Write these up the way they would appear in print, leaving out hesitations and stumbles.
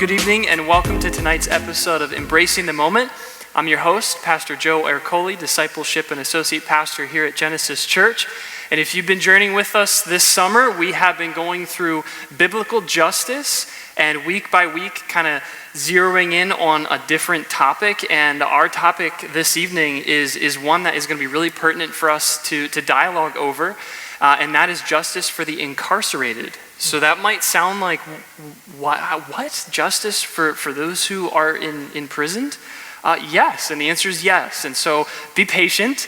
good evening, and welcome to tonight's episode of Embracing the Moment. I'm your host, Pastor Joe Ercoli, Discipleship and Associate Pastor here at Genesis Church. And if you've been journeying with us this summer, we have been going through biblical justice and week by week kind of zeroing in on a different topic. And our topic this evening is one that is going to be really pertinent for us to dialogue over, and that is justice for the incarcerated. So that might sound like, what? Justice for those who are imprisoned? Yes, and the answer is yes. And so be patient.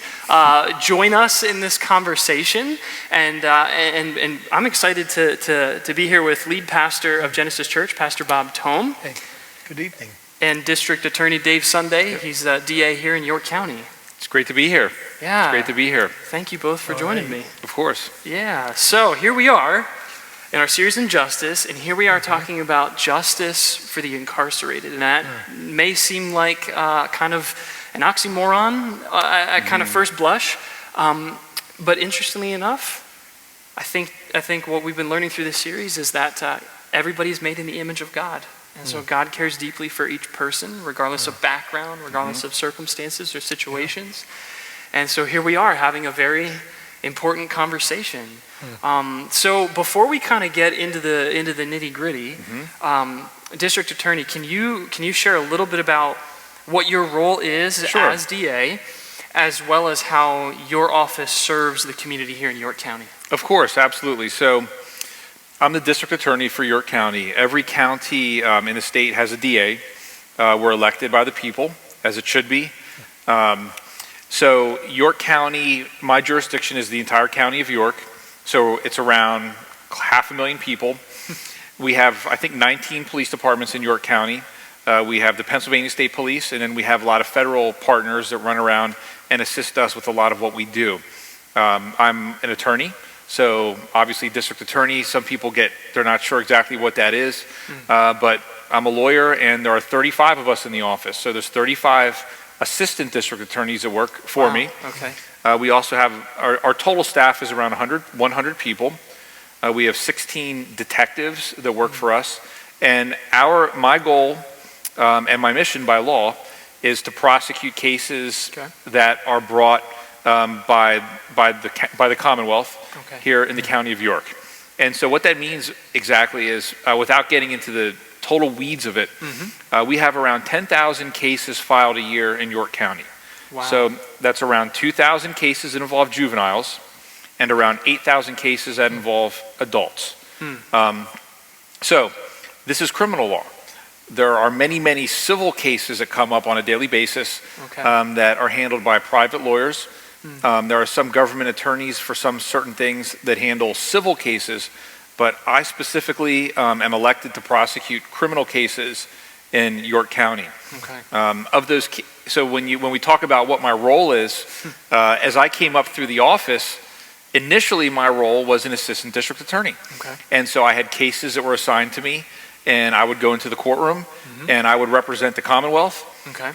Join us in this conversation. And I'm excited to be here with lead pastor of Genesis Church, Pastor Bob Tome. Hey, good evening. And District Attorney Dave Sunday. Yep. He's the DA here in York County. It's great to be here. Yeah. It's great to be here. Thank you both for joining me. Of course. Yeah, so here we are in our series on justice, and here we are talking about justice for the incarcerated. And that may seem like kind of an oxymoron at kind of first blush, but interestingly enough, I think what we've been learning through this series is that everybody's made in the image of God. And so God cares deeply for each person, regardless of background, regardless of circumstances or situations. And so here we are having a very important conversation. So before we kind of get into the nitty gritty, District Attorney, can you share a little bit about what your role is as DA, as well as how your office serves the community here in York County? Of course, absolutely. So I'm the District Attorney for York County. Every county in the state has a DA. We're elected by the people, as it should be. So York County, my jurisdiction is the entire county of York. So it's around 500,000 people. We have, I think, 19 police departments in York County. We have the Pennsylvania State Police, and then we have a lot of federal partners that run around and assist us with a lot of what we do. I'm an attorney, so obviously district attorney, some people they're not sure exactly what that is, but I'm a lawyer, and there are 35 of us in the office. So there's 35 assistant district attorneys that work for me. Okay. We also have, our total staff is around 100 people. We have 16 detectives that work for us. And my goal and my mission by law is to prosecute cases that are brought by the Commonwealth here in the county of York. And so what that means exactly is, without getting into the total weeds of it, we have around 10,000 cases filed a year in York County. Wow. So that's around 2,000 cases that involve juveniles and around 8,000 cases that involve adults. So this is criminal law. There are many, many civil cases that come up on a daily basis that are handled by private lawyers. There are some government attorneys for some certain things that handle civil cases, but I specifically am elected to prosecute criminal cases in York County. Of those, so when we talk about what my role is, as I came up through the office, initially my role was an assistant district attorney. And so I had cases that were assigned to me, and I would go into the courtroom, and I would represent the Commonwealth,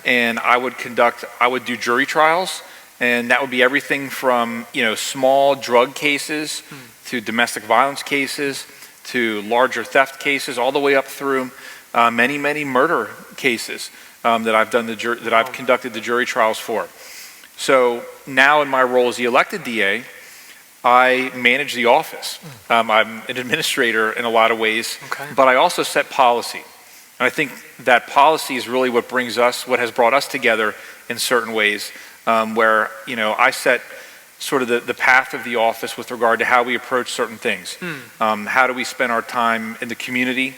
and I would do jury trials, and that would be everything from small drug cases to domestic violence cases to larger theft cases, all the way up through many, many murder cases that I've conducted the jury trials for. So now in my role as the elected DA, I manage the office. I'm an administrator in a lot of ways, but I also set policy. And I think that policy is really what has brought us together in certain ways, where I set sort of the path of the office with regard to how we approach certain things. How do we spend our time in the community?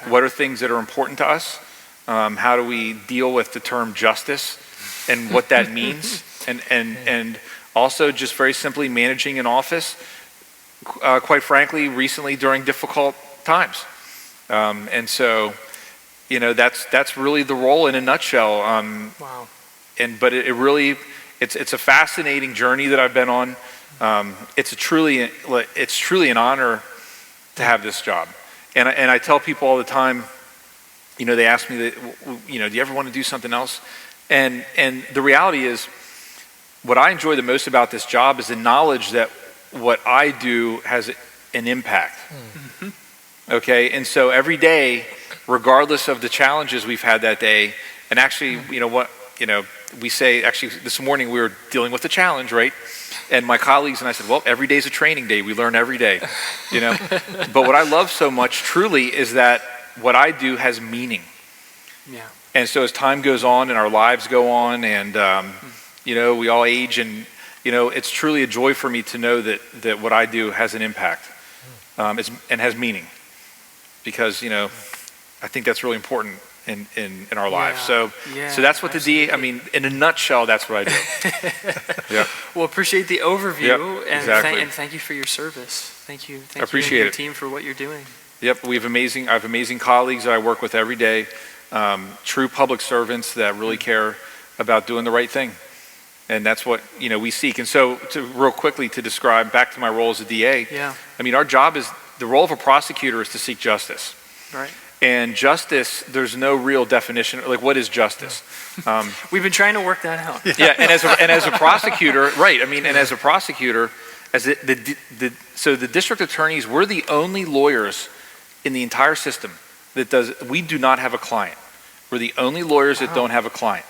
What are things that are important to us? How do we deal with the term justice and what that means? And also just very simply managing an office, quite frankly, recently during difficult times. And so, that's really the role in a nutshell. Wow. But it's a fascinating journey that I've been on. It's truly an honor to have this job. And I tell people all the time, they ask me, do you ever want to do something else? And the reality is, what I enjoy the most about this job is the knowledge that what I do has an impact. Okay, and so every day, regardless of the challenges we've had that day, and actually, we say, actually this morning we were dealing with a challenge, right? And my colleagues and I said, well, every day's a training day. We learn every day, But what I love so much truly is that what I do has meaning. Yeah. And so as time goes on and our lives go on and, we all age and, it's truly a joy for me to know that what I do has an impact and has meaning. Because, I think that's really important in our lives. So that's what absolutely. the DA, in a nutshell, that's what I do. Yeah. Well, appreciate the overview Yep, and, exactly. thank you for your service. Thank you I appreciate and your it. team for what you're doing. Yep, I have amazing colleagues that I work with every day, true public servants that really care about doing the right thing. And that's what, we seek. And so real quickly to describe back to my role as a DA, our job is, the role of a prosecutor is to seek justice. Right. And justice, there's no real definition, like what is justice? We've been trying to work that out. Yeah, and as a prosecutor, right, and as a prosecutor, so the district attorneys, we're the only lawyers in the entire system we do not have a client. We're the only lawyers that don't have a client,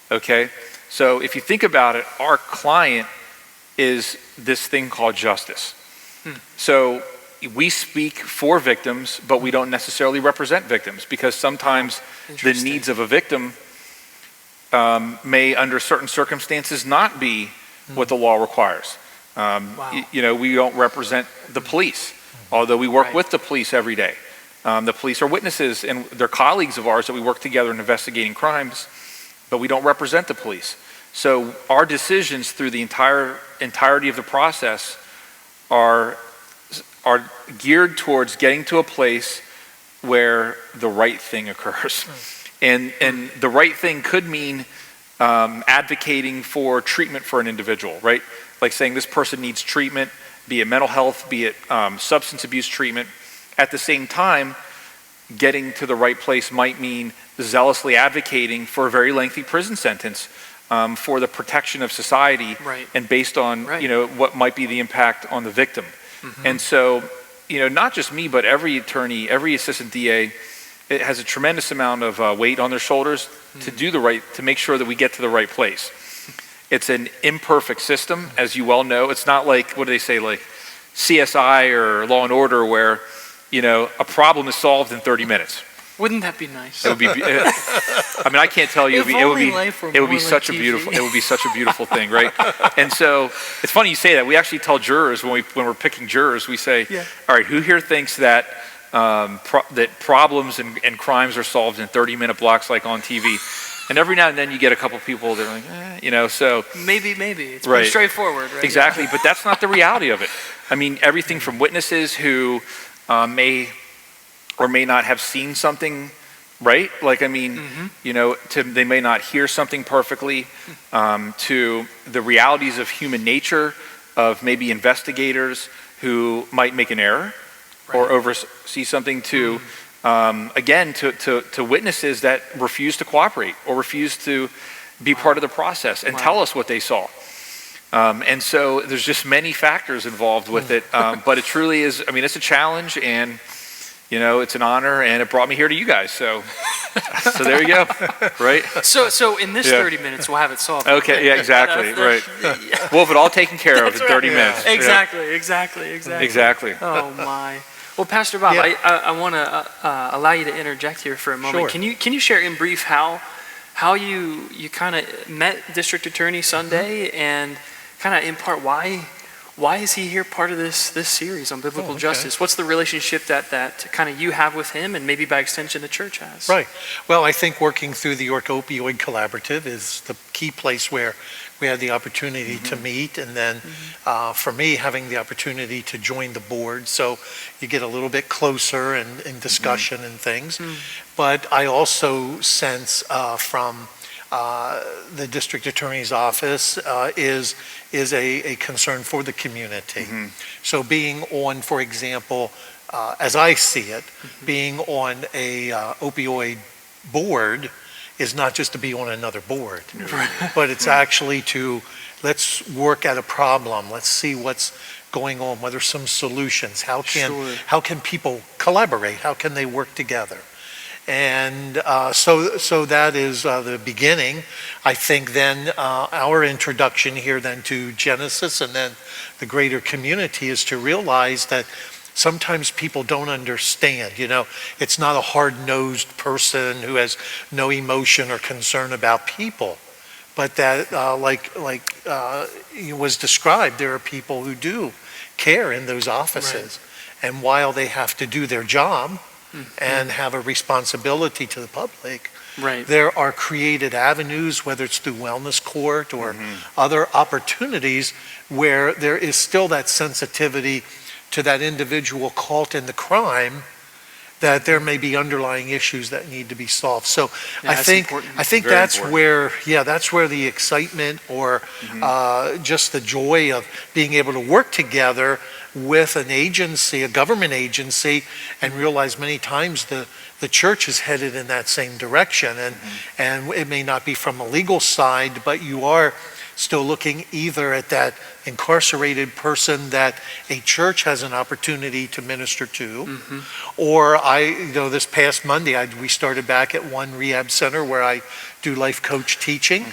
okay? So if you think about it, our client is this thing called justice. So we speak for victims, but we don't necessarily represent victims because sometimes the needs of a victim may, under certain circumstances, not be what the law requires. We don't represent the police, although we work with the police every day. The police are witnesses and they're colleagues of ours that we work together in investigating crimes, but we don't represent the police. So our decisions through the entirety of the process are geared towards getting to a place where the right thing occurs. And the right thing could mean advocating for treatment for an individual, right? Like saying this person needs treatment, be it mental health, be it substance abuse treatment. At the same time, getting to the right place might mean zealously advocating for a very lengthy prison sentence for the protection of society and based on what might be the impact on the victim. And so, not just me, but every attorney, every assistant DA, it has a tremendous amount of weight on their shoulders to make sure that we get to the right place. It's an imperfect system, as you well know. It's not like, what do they say, like CSI or Law and Order where, a problem is solved in 30 minutes. Wouldn't that be nice? It would be. I can't tell you. It would be such a beautiful thing, right? And so it's funny you say that. We actually tell jurors when we're picking jurors, we say, all right, who here thinks that that problems and crimes are solved in 30-minute blocks like on TV? And every now and then you get a couple people that are like, so maybe it's pretty straightforward, right? Exactly, but that's not the reality of it. Everything from witnesses who may or may not have seen something, right? Like, they may not hear something perfectly, to the realities of human nature, of maybe investigators who might make an error or oversee something, to, again, to witnesses that refuse to cooperate or refuse to be part of the process and tell us what they saw. And so there's just many factors involved with it, but it truly is, it's a challenge, and it's an honor, and it brought me here to you guys. So there you go, right? So in this 30 minutes, we'll have it solved. Okay, yeah, exactly, right. We'll have it all taken care of in 30 minutes. Exactly. Oh my. Well, Pastor Bob, I want to allow you to interject here for a moment. Sure. Can you share in brief how you kind of met District Attorney Sunday and kind of in part why is he here part of this series on biblical justice? What's the relationship that kind of you have with him and maybe by extension the church has? Right. Well, I think working through the York Opioid Collaborative is the key place where we had the opportunity to meet, and then for me, having the opportunity to join the board, so you get a little bit closer in discussion and things. But I also sense from the district attorney's office is a concern for the community. So being on, for example, as I see it, being on a opioid board is not just to be on another board, but it's actually to, let's work at a problem. Let's see what's going on? What are some solutions? How Sure. can people collaborate? How can they work together? And so that is the beginning. I think then our introduction here then to Genesis and then the greater community is to realize that sometimes people don't understand. It's not a hard-nosed person who has no emotion or concern about people, but that like it was described, there are people who do care in those offices. Right. And while they have to do their job, and have a responsibility to the public, right, there are created avenues, whether it's through wellness court or other opportunities, where there is still that sensitivity to that individual caught in the crime, that there may be underlying issues that need to be solved. So I think Very that's important. that's where the excitement or just the joy of being able to work together with an agency, a government agency, and realize many times the church is headed in that same direction. And it may not be from a legal side, but you are still looking either at that incarcerated person that a church has an opportunity to minister to, or this past Monday, we started back at one rehab center where I do life coach teaching,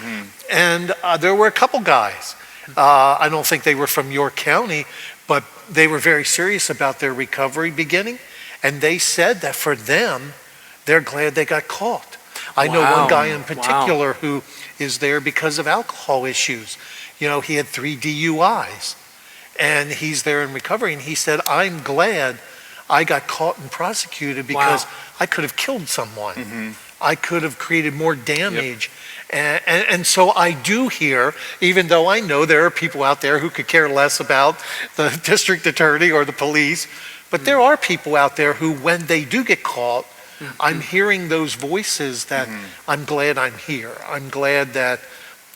and there were a couple guys. I don't think they were from York County, but they were very serious about their recovery beginning, and they said that for them, they're glad they got caught. I know one guy in particular who is there because of alcohol issues. He had 3 DUIs, and he's there in recovery, and he said, I'm glad I got caught and prosecuted because I could have killed someone. I could have created more damage. And so I do hear, even though I know there are people out there who could care less about the district attorney or the police, but there are people out there who, when they do get caught, I'm hearing those voices that I'm glad I'm here. I'm glad that,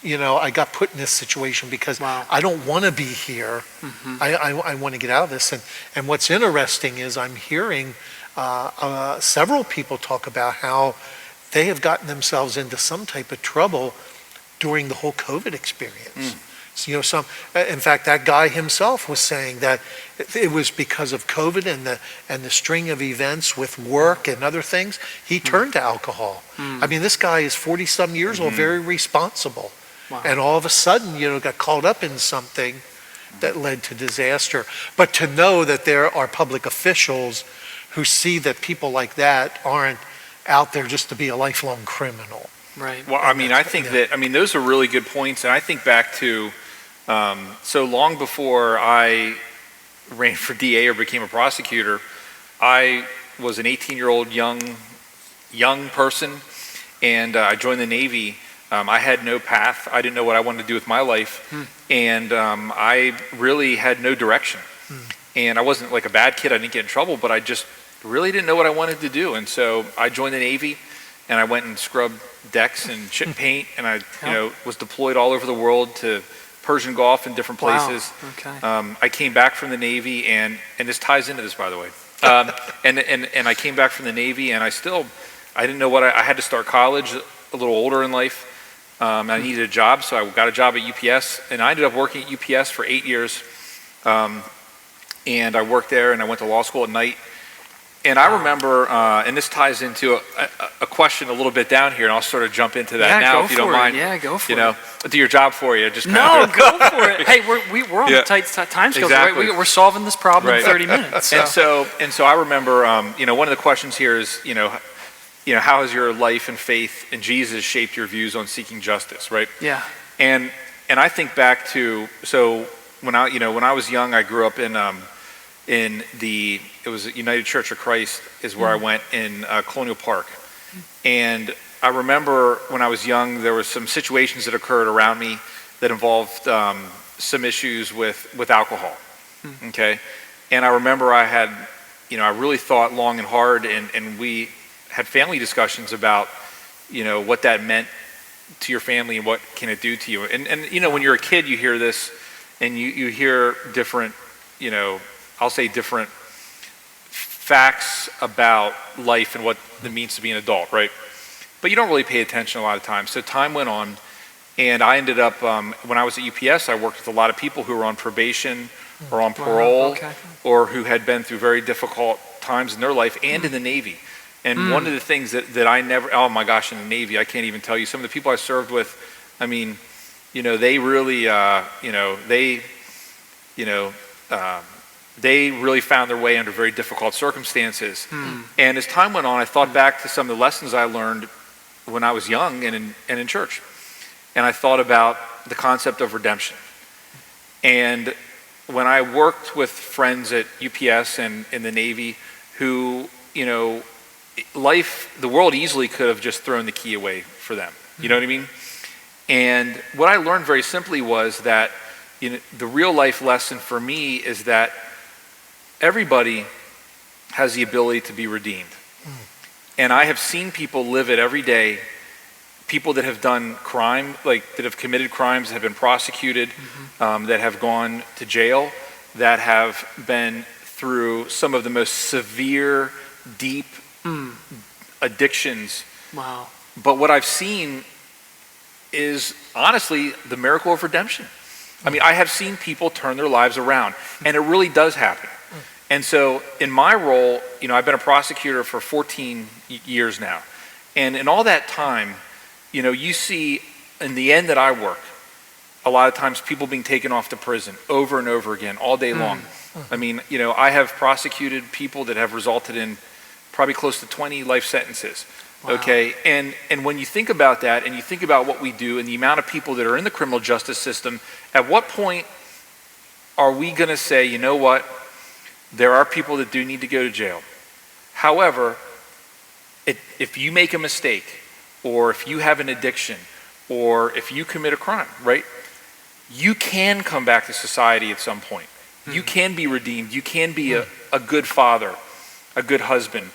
I got put in this situation because I don't want to be here. I want to get out of this. And what's interesting is I'm hearing several people talk about how they have gotten themselves into some type of trouble during the whole COVID experience. So, in fact, that guy himself was saying that it was because of COVID and the string of events with work and other things, he turned to alcohol. I mean, this guy is 40-some years old, very responsible. And all of a sudden, got caught up in something that led to disaster. But to know that there are public officials who see that people like that aren't out there just to be a lifelong criminal. Right. Well, I think those are really good points. And I think back to, so long before I ran for DA or became a prosecutor, I was an 18-year-old young person, and I joined the Navy. I had no path. I didn't know what I wanted to do with my life, and I really had no direction. And I wasn't like a bad kid. I didn't get in trouble, but I just really didn't know what I wanted to do. And so I joined the Navy, and I went and scrubbed decks and chipped paint, and I was deployed all over the world to Persian Gulf and different places. I came back from the Navy, and this ties into this, by the way. And I came back from the Navy, and I didn't know what I had to start college a little older in life. I needed a job, so I got a job at UPS, and I ended up working at UPS for 8 years. And I worked there, and I went to law school at night. And I remember, and this ties into a question a little bit down here, and I'll sort of jump into that now if you don't mind. Yeah, go for it. I'll do your job for you. Just go for it. Hey, we're on the tight time schedule, exactly. right? We're solving this problem in 30 minutes. So. And so I remember, one of the questions here is, how has your life and faith in Jesus shaped your views on seeking justice, right? Yeah. And I think back to, so when I was young, I grew up it was United Church of Christ is where I went in Colonial Park. And I remember when I was young, there were some situations that occurred around me that involved some issues with alcohol, okay? And I remember I had, I really thought long and hard, and we had family discussions about, what that meant to your family and what can it do to you. And when you're a kid, you hear this, and you hear different, I'll say different facts about life and what it means to be an adult, right? But you don't really pay attention a lot of times. So time went on, and I ended up, when I was at UPS, I worked with a lot of people who were on probation or on Wow, parole, okay. or who had been through very difficult times in their life and in the Navy. And one of the things that I never, oh my gosh, in the Navy, I can't even tell you, some of the people I served with, I mean, they really, they really found their way under very difficult circumstances. And as time went on, I thought back to some of the lessons I learned when I was young and in church. And I thought about the concept of redemption. And when I worked with friends at UPS and in the Navy who, the world easily could have just thrown the key away for them. You know what I mean? And what I learned very simply was that the real life lesson for me is that everybody has the ability to be redeemed. And I have seen people live it every day, people that have done crime, like that have committed crimes, that have been prosecuted, that have gone to jail, that have been through some of the most severe, deep addictions. Wow. But what I've seen is honestly the miracle of redemption. I mean, I have seen people turn their lives around, and it really does happen. And so in my role, I've been a prosecutor for 14 years now. And in all that time, you see in the end that I work, a lot of times people being taken off to prison over and over again, all day long. I mean, I have prosecuted people that have resulted in probably close to 20 life sentences. Wow. Okay, and when you think about that, and you think about what we do, and the amount of people that are in the criminal justice system, at what point are we going to say, you know what, there are people that do need to go to jail. However, if you make a mistake, or if you have an addiction, or if you commit a crime, right, you can come back to society at some point. You can be redeemed. You can be a good father, a good husband,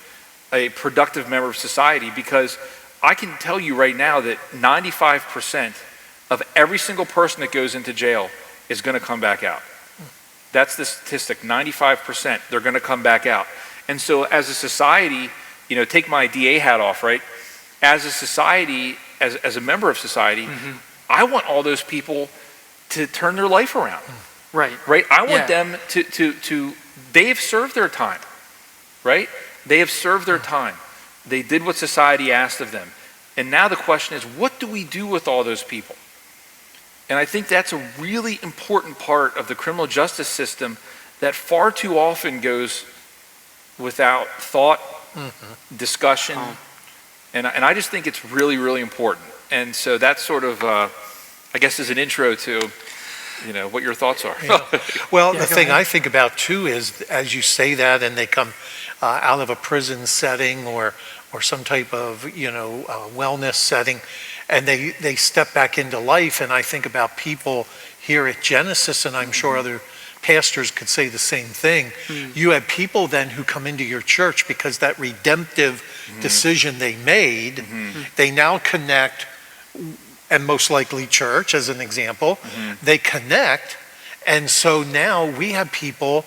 a productive member of society, because I can tell you right now that 95% of every single person that goes into jail is going to come back out. That's the statistic, 95%, they're going to come back out. And so as a society, take my DA hat off, right? As a society, as a member of society, I want all those people to turn their life around. Right. Right? I want them to they've served their time, right? They have served their time. They did what society asked of them. And now the question is, what do we do with all those people? And I think that's a really important part of the criminal justice system that far too often goes without thought, discussion. And I just think it's really, really important. And so that's sort of, I guess, is an intro to, what your thoughts are. Well, the thing I think about too is, as you say that, and they come out of a prison setting or some type of wellness setting, and they step back into life. And I think about people here at Genesis, and I'm sure other pastors could say the same thing. You have people then who come into your church because that redemptive decision they made, they now connect, and most likely church as an example, they connect. And so now we have people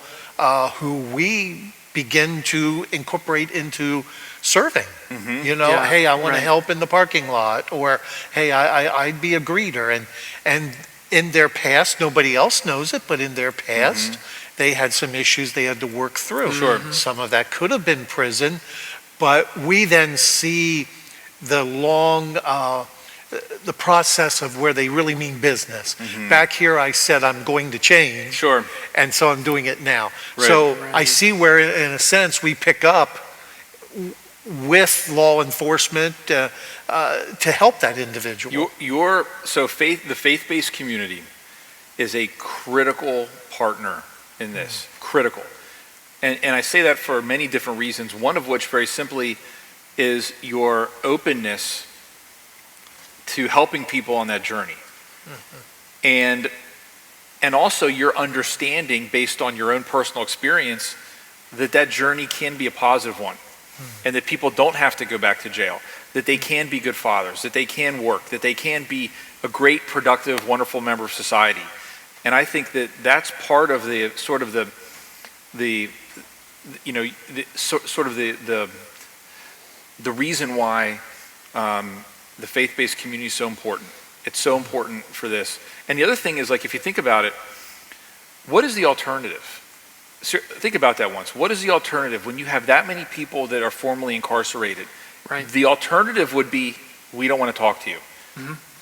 who we begin to incorporate into serving. Hey, I want to help in the parking lot, or hey, I'd be a greeter. And in their past, nobody else knows it, but in their past, they had some issues they had to work through. Sure. Some of that could have been prison, but we then see the long, the process of where they really mean business. Back here, I said I'm going to change. Sure. And so I'm doing it now. Right. So I see where, in a sense, we pick up with law enforcement to help that individual. The faith-based community is a critical partner in this, critical. And I say that for many different reasons, one of which very simply is your openness to helping people on that journey. And also your understanding based on your own personal experience that journey can be a positive one. And that people don't have to go back to jail, that they can be good fathers, that they can work, that they can be a great, productive, wonderful member of society. And I think that that's part of the sort of the reason why the faith-based community is so important. It's so important for this. And the other thing is, like, if you think about it, what is the alternative? So think about that once. What is the alternative when you have that many people that are formerly incarcerated? Right. The alternative would be, we don't want to talk to you.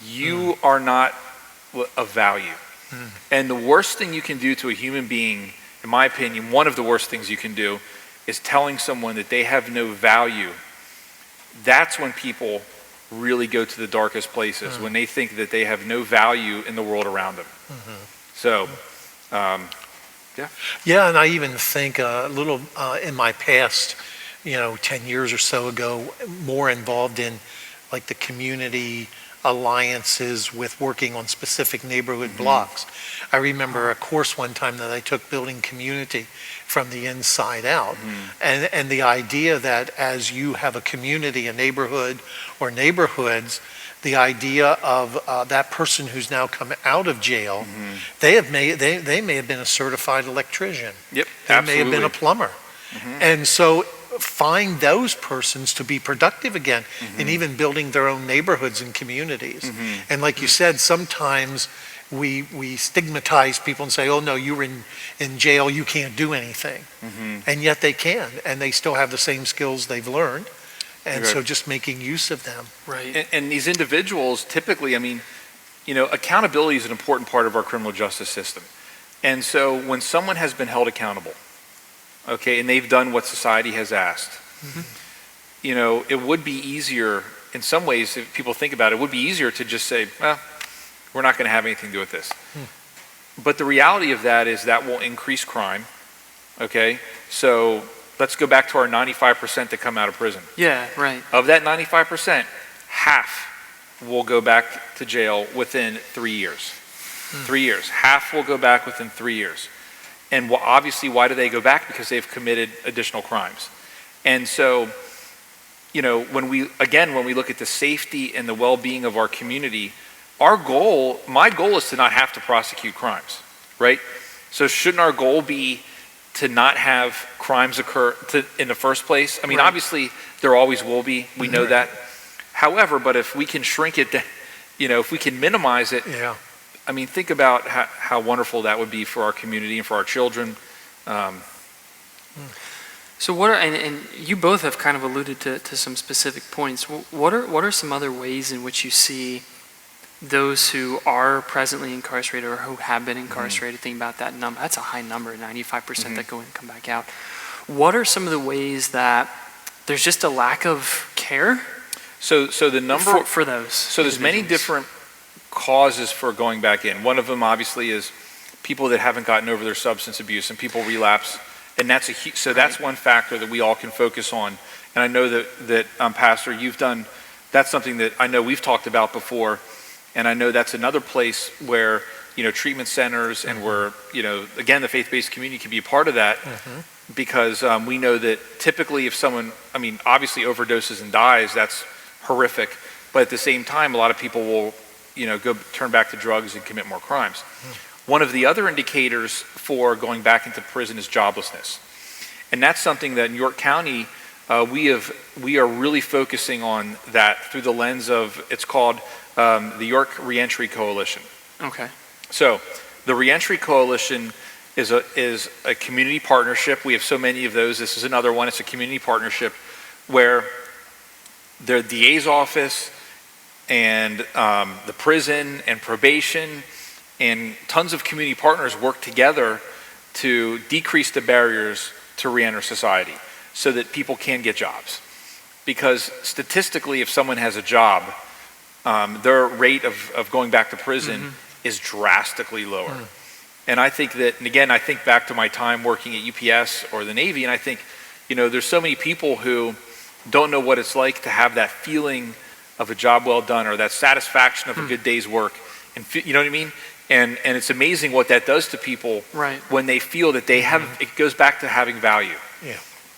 You are not of value. And the worst thing you can do to a human being, in my opinion, one of the worst things you can do is telling someone that they have no value. That's when people really go to the darkest places, when they think that they have no value in the world around them. So, yeah. Yeah, and I even think a little in my past, 10 years or so ago, more involved in like the community alliances with working on specific neighborhood blocks. I remember a course one time that I took, building community from the inside out. And the idea that as you have a community, a neighborhood or neighborhoods, the idea of that person who's now come out of jail, they may have been a certified electrician. Yep, they absolutely. may have been a plumber. And so find those persons to be productive again in even building their own neighborhoods and communities. And like you said, sometimes we stigmatize people and say, oh no, you're in jail, you can't do anything. And yet they can, and they still have the same skills they've learned. And so just making use of them. Right. And these individuals, typically, accountability is an important part of our criminal justice system. And so when someone has been held accountable, okay, and they've done what society has asked, it would be easier, in some ways, if people think about it, it would be easier to just say, well, we're not going to have anything to do with this. But the reality of that is that will increase crime, okay? So let's go back to our 95% that come out of prison. Yeah, right. Of that 95%, half will go back to jail within 3 years. 3 years. Half will go back within 3 years. And obviously, why do they go back? Because they've committed additional crimes. And so, when we look at the safety and the well-being of our community, my goal is to not have to prosecute crimes, right? So shouldn't our goal be to not have crimes occur in the first place? I mean, obviously, there always will be. We know that. However, but if we can shrink it, if we can minimize it, I mean, think about how wonderful that would be for our community and for our children. So what are, and you both have kind of alluded to some specific points. What are some other ways in which you see those who are presently incarcerated or who have been incarcerated, think about that number, that's a high number, 95% that go in and come back out. What are some of the ways that there's just a lack of care? So the number for those. So there's many different causes for going back in. One of them obviously is people that haven't gotten over their substance abuse and people relapse, and that's that's one factor that we all can focus on. And I know that Pastor, you've done, that's something that I know we've talked about before, and I know that's another place where treatment centers and where again the faith-based community can be a part of that, because we know that typically if someone, obviously overdoses and dies, that's horrific, but at the same time a lot of people will go turn back to drugs and commit more crimes. One of the other indicators for going back into prison is joblessness. And that's something that in York County, we are really focusing on that through the lens of, it's called the York Reentry Coalition. Okay. So the Reentry Coalition is a community partnership. We have so many of those. This is another one. It's a community partnership where the DA's office and the prison and probation and tons of community partners work together to decrease the barriers to reenter society so that people can get jobs. Because statistically, if someone has a job, their rate of going back to prison is drastically lower. And I think that, and again, I think back to my time working at UPS or the Navy, and I think, there's so many people who don't know what it's like to have that feeling of a job well done or that satisfaction of a good day's work. And you know what I mean? And it's amazing what that does to people when they feel that they have, it goes back to having value.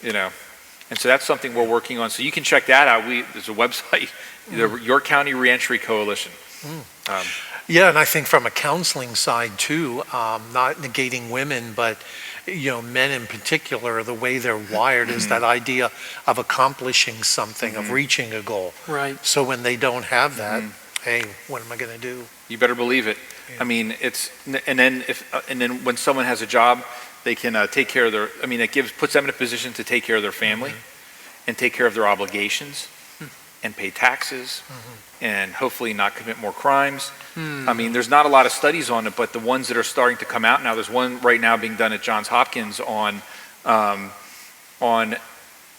And so that's something we're working on. So you can check that out. There's a website, the York County Reentry Coalition. Yeah, and I think from a counseling side too, not negating women, but men in particular, the way they're wired is that idea of accomplishing something, of reaching a goal. Right. So when they don't have that, hey, what am I going to do? You better believe it. Yeah. I mean, and then when someone has a job, they can take care of puts them in a position to take care of their family and take care of their obligations and pay taxes and hopefully not commit more crimes. I mean, there's not a lot of studies on it, but the ones that are starting to come out now, there's one right now being done at Johns Hopkins on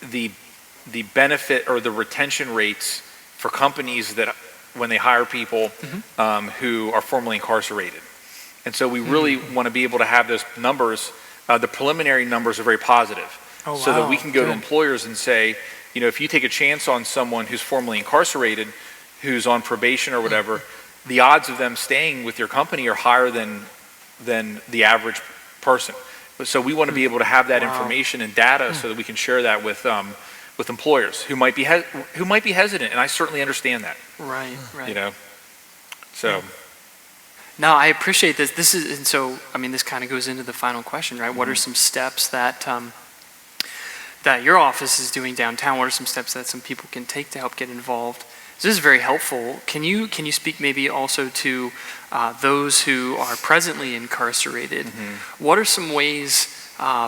the benefit or the retention rates for companies that when they hire people who are formerly incarcerated. And so we really want to be able to have those numbers. The preliminary numbers are very positive. So that we can go to employers and say, if you take a chance on someone who's formerly incarcerated, who's on probation or whatever, the odds of them staying with your company are higher than the average person. So we want to be able to have that information and data so that we can share that with employers who might be hesitant, and I certainly understand that. Right. So. No, I appreciate this. This kind of goes into the final question, right? What are some steps that your office is doing downtown? What are some steps that some people can take to help get involved? This is very helpful. Can you speak maybe also to those who are presently incarcerated? What are some ways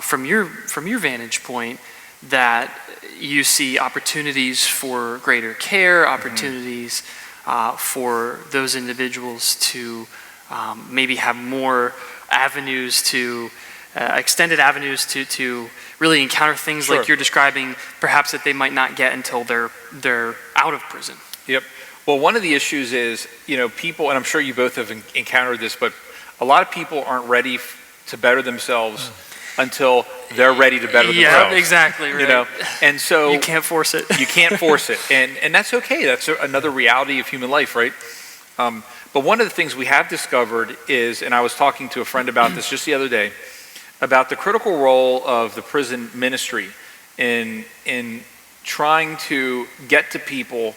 from your vantage point that you see opportunities for greater care, opportunities for those individuals to maybe have more avenues to extended avenues to really encounter things like you're describing, perhaps that they might not get until they're out of prison? Yep. Well, one of the issues is, people, and I'm sure you both have encountered this, but a lot of people aren't ready to better themselves until they're ready to better themselves. Yeah, exactly. Right. And so you can't force it. You can't force it, and that's okay. That's another reality of human life, right? But one of the things we have discovered is, and I was talking to a friend about this just the other day, about the critical role of the prison ministry in trying to get to people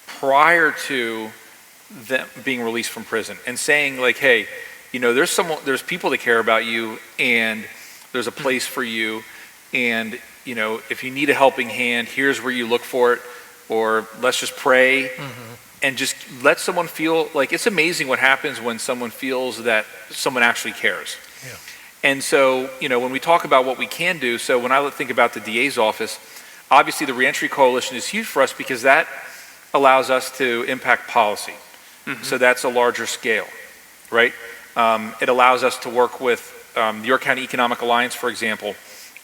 prior to them being released from prison and saying like, hey, there's people that care about you, and there's a place for you, and if you need a helping hand, here's where you look for it, or let's just pray. And just let someone feel like it's amazing what happens when someone feels that someone actually cares. Yeah. And so, when we talk about what we can do, so when I think about the DA's office, obviously the Reentry Coalition is huge for us because that allows us to impact policy. So that's a larger scale, right? It allows us to work with the York County Economic Alliance, for example,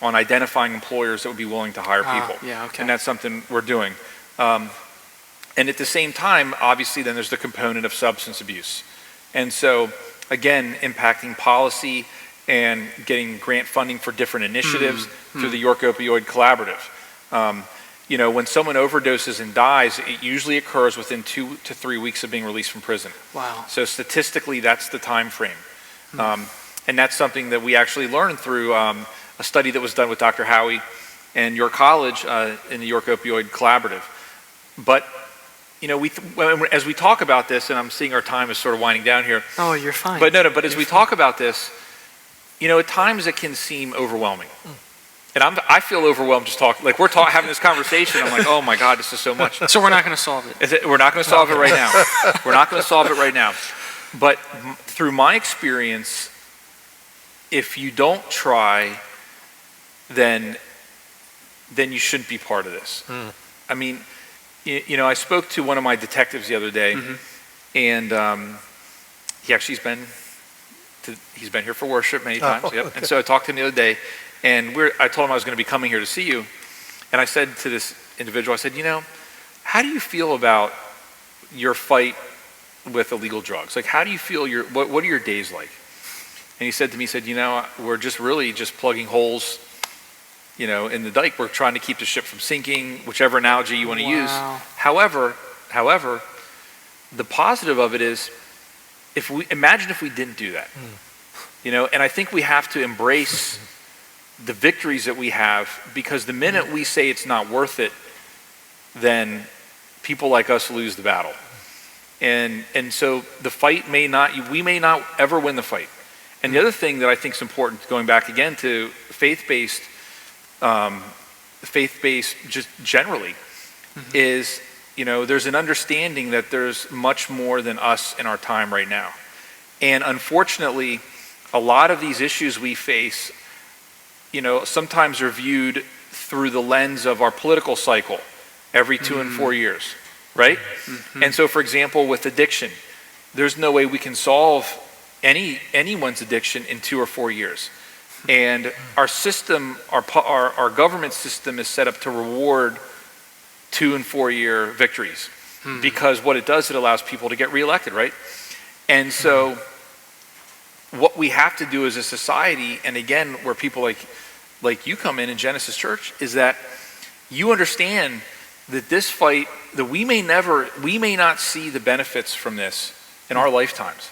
on identifying employers that would be willing to hire people. Yeah, okay. And that's something we're doing. And at the same time, obviously, then there's the component of substance abuse. And so, again, impacting policy and getting grant funding for different initiatives through the York Opioid Collaborative. When someone overdoses and dies, it usually occurs within 2 to 3 weeks of being released from prison. Wow. So statistically, that's the time frame. And that's something that we actually learned through a study that was done with Dr. Howie and your college in the York Opioid Collaborative. But as we talk about this, and I'm seeing our time is sort of winding down here. Oh, you're fine. But but as we talk about this, at times it can seem overwhelming. And I feel overwhelmed just talking. Like we're having this conversation. I'm like, oh my God, this is so much. So we're not going to solve it. We're not going to solve it right now. We're not going to solve it right now. But through my experience, if you don't try, then you shouldn't be part of this. I mean, I spoke to one of my detectives the other day, and he's been here for worship many times. Okay. And so I talked to him the other day, and I told him I was going to be coming here to see you, and I said to this individual, I said, how do you feel about your fight with illegal drugs? Like, how do you feel what are your days like? And he said to me, we're just really just plugging holes, in the dike. We're trying to keep the ship from sinking, whichever analogy you want to use. However, the positive of it is, imagine if we didn't do that, and I think we have to embrace the victories that we have, because the minute we say it's not worth it, then people like us lose the battle. And so the fight we may not ever win the fight. And the other thing that I think is important, going back again to faith-based just generally, is, there's an understanding that there's much more than us in our time right now. And unfortunately, a lot of these issues we face, sometimes are viewed through the lens of our political cycle every 2 and 4 years, right? And so, for example, with addiction, there's no way we can solve anyone's addiction in 2 or 4 years. And our system, our government system is set up to reward 2 and 4 year victories, because what it does, it allows people to get reelected, right? And so what we have to do as a society, and again, where people like you come in Genesis Church, is that you understand that this fight, that we may not see the benefits from this in our lifetimes.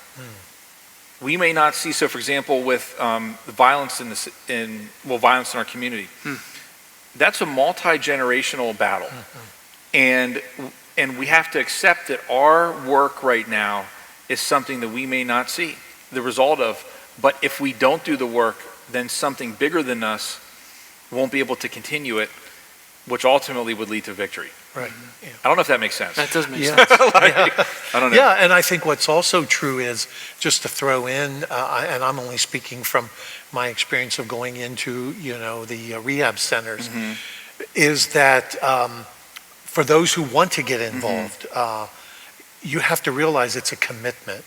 We may not see, so for example, with the violence violence in our community, that's a multi-generational battle. And we have to accept that our work right now is something that we may not see the result of, but if we don't do the work, then something bigger than us won't be able to continue it, which ultimately would lead to victory. Right. Yeah. I don't know if that makes sense. That does make Yeah. sense. I don't know. Yeah, and I think what's also true is, just to throw in, and I'm only speaking from my experience of going into, the rehab centers, is that for those who want to get involved, you have to realize it's a commitment.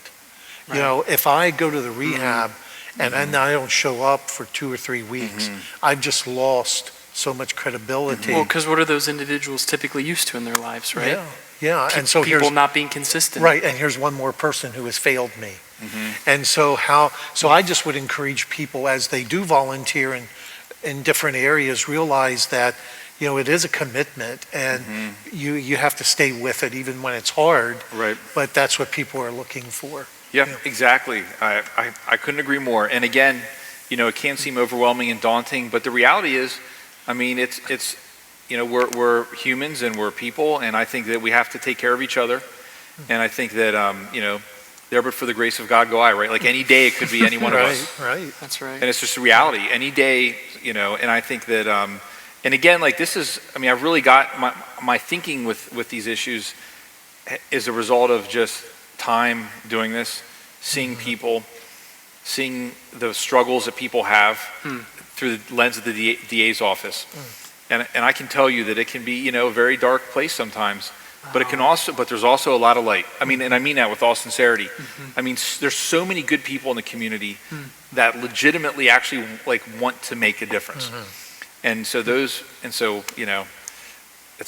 Right. If I go to the rehab and then I don't show up for 2 or 3 weeks, I've just lost so much credibility. Well, because what are those individuals typically used to in their lives, right? Yeah. And so people here's not being consistent. right, and here's one more person who has failed me. And so I just would encourage people, as they do volunteer in different areas, realize that it is a commitment, and you have to stay with it even when it's hard. Right. But that's what people are looking for. Yeah, exactly. I couldn't agree more. And again, it can seem overwhelming and daunting, but the reality is, it's we're humans and we're people, and I think that we have to take care of each other. And I think that there but for the grace of God go I, right? Like any day it could be any one of us. Right. That's right. And it's just a reality. Any day, and I think that and again, like this is, I've really got my thinking with these issues is a result of just time doing this, seeing people, seeing the struggles that people have through the lens of the DA's office. And I can tell you that it can be, a very dark place sometimes, but it can also, but there's also a lot of light. And I mean that with all sincerity. There's so many good people in the community that legitimately actually want to make a difference. And so it's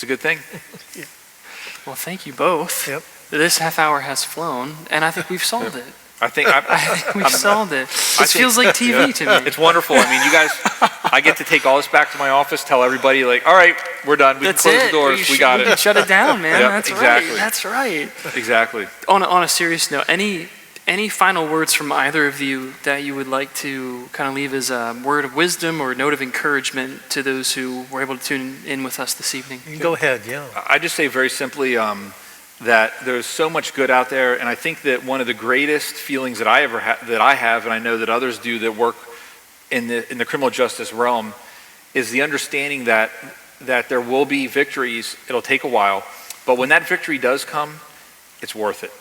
a good thing. Well, thank you both. Yep. This half hour has flown, and I think we've solved it. I think We've solved it. This feels like TV to me. It's wonderful. You guys, I get to take all this back to my office, tell everybody all right, we're done. We That's can close it. the doors. We got We it. can shut it down, man. Yep, That's exactly. right. That's right. Exactly. On a serious note, any final words from either of you that you would like to kind of leave as a word of wisdom or a note of encouragement to those who were able to tune in with us this evening? You can go ahead, yeah. I just say very simply that there's so much good out there, and I think that one of the greatest feelings that I have, and I know that others do that work in the criminal justice realm, is the understanding that there will be victories. It'll take a while, but when that victory does come, it's worth it.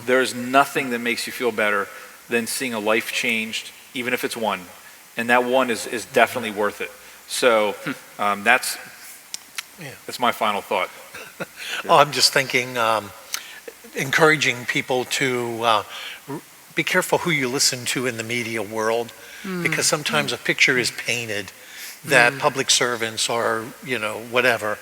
There's nothing that makes you feel better than seeing a life changed, even if it's one, and that one is definitely worth it. So that's my final thought. Oh, I'm just thinking, encouraging people to be careful who you listen to in the media world, because sometimes a picture is painted that public servants are, whatever.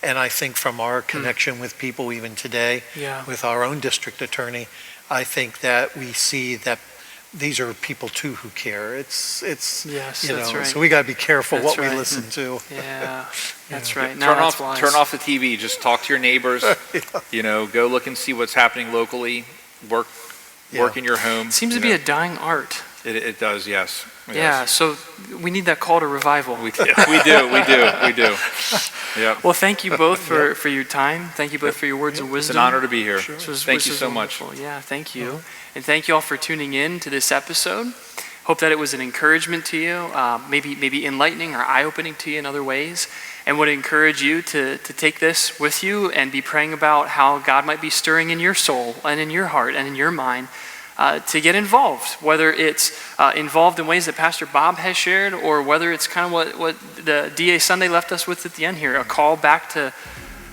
And I think from our connection with people even today, with our own district attorney, I think that we see that these are people too who care. It's Yes, you that's know, right. so we got to be careful That's what we right. listen to. Yeah, that's right. Turn off the TV. Just talk to your neighbors. Go look and see what's happening locally. Work in your home. It seems to be a dying art. It does, yes. Yeah, so we need that call to revival. We do. Yeah. Well, thank you both for your time. Thank you both for your words of It's wisdom. an honor to be here. Thank Thank you so much. Yeah, thank you. And thank you all for tuning in to this episode. Hope that it was an encouragement to you, maybe enlightening or eye-opening to you in other ways, and would encourage you to take this with you and be praying about how God might be stirring in your soul and in your heart and in your mind to get involved, whether it's involved in ways that Pastor Bob has shared, or whether it's kind of what the DA Sunday left us with at the end here, a call back to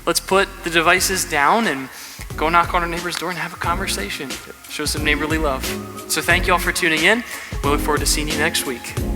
let's put the devices down and go knock on our neighbor's door and have a conversation. Show some neighborly love. So thank you all for tuning in. We look forward to seeing you next week.